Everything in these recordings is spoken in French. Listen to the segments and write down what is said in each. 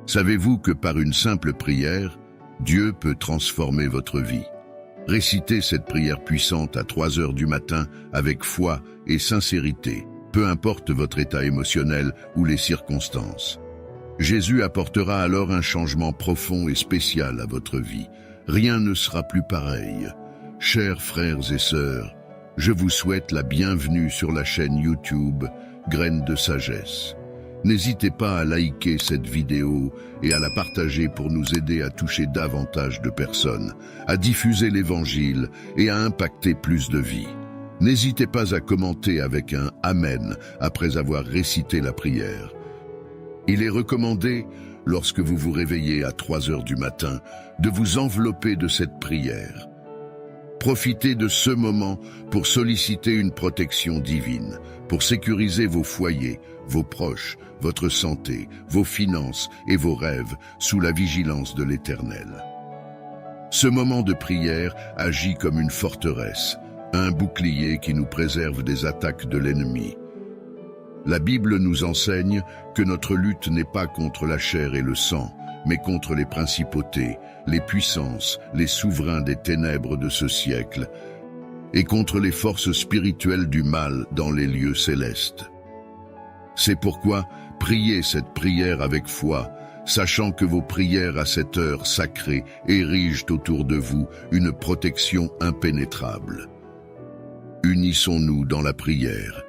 Savez-vous que par une simple prière, Dieu peut transformer votre vie? Récitez cette prière puissante à 3 heures du matin avec foi et sincérité, peu importe votre état émotionnel ou les circonstances. Jésus apportera alors un changement profond et spécial à votre vie. Rien ne sera plus pareil. Chers frères et sœurs, je vous souhaite la bienvenue sur la chaîne YouTube Graines de Sagesse. N'hésitez pas à liker cette vidéo et à la partager pour nous aider à toucher davantage de personnes, à diffuser l'Évangile et à impacter plus de vies. N'hésitez pas à commenter avec un « Amen » après avoir récité la prière. Il est recommandé, lorsque vous vous réveillez à 3 heures du matin, de vous envelopper de cette prière. Profitez de ce moment pour solliciter une protection divine, pour sécuriser vos foyers, vos proches, votre santé, vos finances et vos rêves sous la vigilance de l'Éternel. Ce moment de prière agit comme une forteresse, un bouclier qui nous préserve des attaques de l'ennemi. La Bible nous enseigne que notre lutte n'est pas contre la chair et le sang, mais contre les principautés, les puissances, les souverains des ténèbres de ce siècle, et contre les forces spirituelles du mal dans les lieux célestes. C'est pourquoi priez cette prière avec foi, sachant que vos prières à cette heure sacrée érigent autour de vous une protection impénétrable. Unissons-nous dans la prière.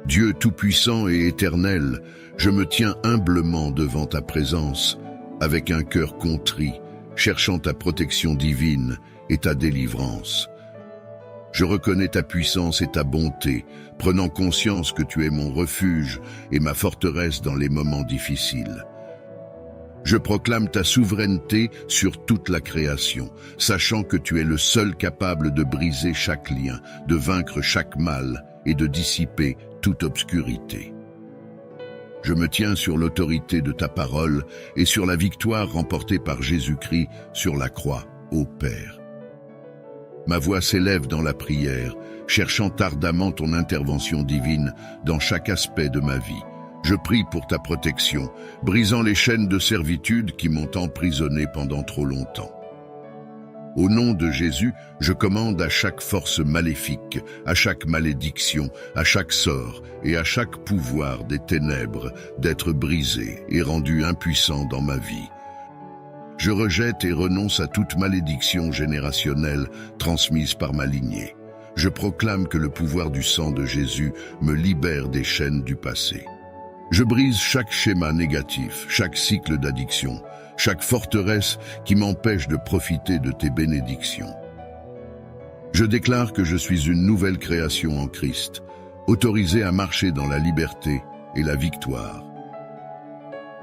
Dieu tout-puissant et éternel, je me tiens humblement devant ta présence, avec un cœur contrit, cherchant ta protection divine et ta délivrance. Je reconnais ta puissance et ta bonté, prenant conscience que tu es mon refuge et ma forteresse dans les moments difficiles. Je proclame ta souveraineté sur toute la création, sachant que tu es le seul capable de briser chaque lien, de vaincre chaque mal et de dissiper toute obscurité. Je me tiens sur l'autorité de ta parole et sur la victoire remportée par Jésus-Christ sur la croix, ô Père. Ma voix s'élève dans la prière, cherchant ardemment ton intervention divine dans chaque aspect de ma vie. Je prie pour ta protection, brisant les chaînes de servitude qui m'ont emprisonné pendant trop longtemps. Au nom de Jésus, je commande à chaque force maléfique, à chaque malédiction, à chaque sort et à chaque pouvoir des ténèbres d'être brisé et rendu impuissant dans ma vie. Je rejette et renonce à toute malédiction générationnelle transmise par ma lignée. Je proclame que le pouvoir du sang de Jésus me libère des chaînes du passé. Je brise chaque schéma négatif, chaque cycle d'addiction, chaque forteresse qui m'empêche de profiter de tes bénédictions. Je déclare que je suis une nouvelle création en Christ, autorisée à marcher dans la liberté et la victoire.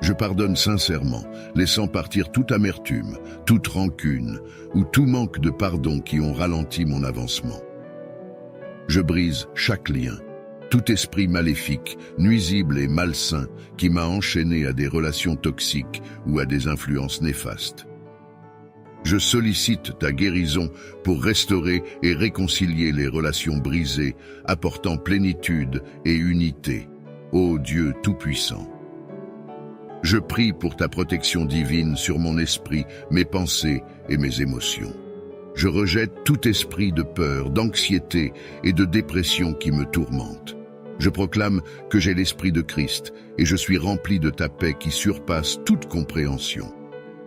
Je pardonne sincèrement, laissant partir toute amertume, toute rancune ou tout manque de pardon qui ont ralenti mon avancement. Je brise chaque lien, tout esprit maléfique, nuisible et malsain qui m'a enchaîné à des relations toxiques ou à des influences néfastes. Je sollicite ta guérison pour restaurer et réconcilier les relations brisées, apportant plénitude et unité. Ô Dieu Tout-Puissant! Je prie pour ta protection divine sur mon esprit, mes pensées et mes émotions. Je rejette tout esprit de peur, d'anxiété et de dépression qui me tourmente. Je proclame que j'ai l'esprit de Christ et je suis rempli de ta paix qui surpasse toute compréhension.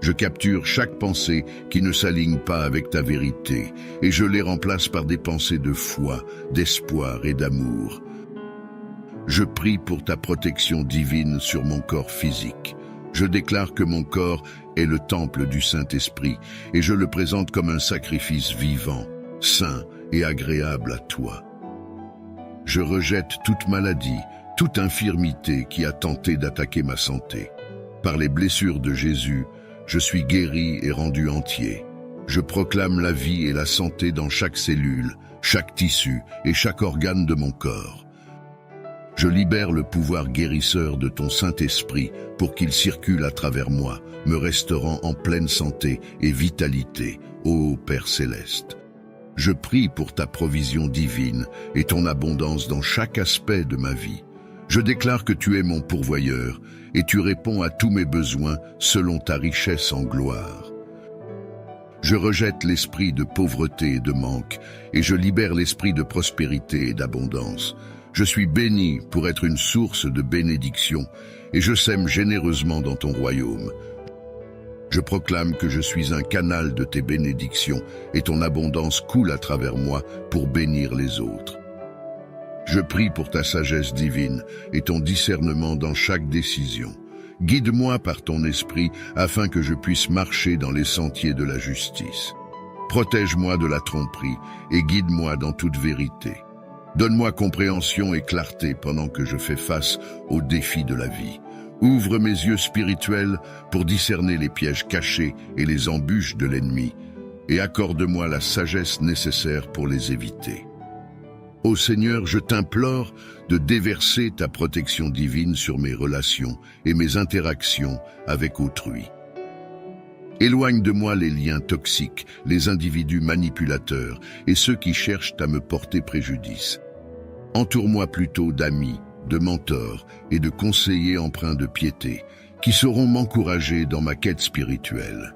Je capture chaque pensée qui ne s'aligne pas avec ta vérité et je les remplace par des pensées de foi, d'espoir et d'amour. Je prie pour ta protection divine sur mon corps physique. Je déclare que mon corps est le temple du Saint-Esprit et je le présente comme un sacrifice vivant, saint et agréable à toi. Je rejette toute maladie, toute infirmité qui a tenté d'attaquer ma santé. Par les blessures de Jésus, je suis guéri et rendu entier. Je proclame la vie et la santé dans chaque cellule, chaque tissu et chaque organe de mon corps. Je libère le pouvoir guérisseur de ton Saint-Esprit pour qu'il circule à travers moi, me restaurant en pleine santé et vitalité, ô Père céleste. Je prie pour ta provision divine et ton abondance dans chaque aspect de ma vie. Je déclare que tu es mon pourvoyeur et tu réponds à tous mes besoins selon ta richesse en gloire. Je rejette l'esprit de pauvreté et de manque, et je libère l'esprit de prospérité et d'abondance. Je suis béni pour être une source de bénédiction, et je sème généreusement dans ton royaume. Je proclame que je suis un canal de tes bénédictions, et ton abondance coule à travers moi pour bénir les autres. Je prie pour ta sagesse divine et ton discernement dans chaque décision. Guide-moi par ton esprit afin que je puisse marcher dans les sentiers de la justice. Protège-moi de la tromperie et guide-moi dans toute vérité. Donne-moi compréhension et clarté pendant que je fais face aux défis de la vie. Ouvre mes yeux spirituels pour discerner les pièges cachés et les embûches de l'ennemi, et accorde-moi la sagesse nécessaire pour les éviter. Ô Seigneur, je t'implore de déverser ta protection divine sur mes relations et mes interactions avec autrui. Éloigne de moi les liens toxiques, les individus manipulateurs et ceux qui cherchent à me porter préjudice. Entoure-moi plutôt d'amis, de mentors et de conseillers empreints de piété, qui sauront m'encourager dans ma quête spirituelle.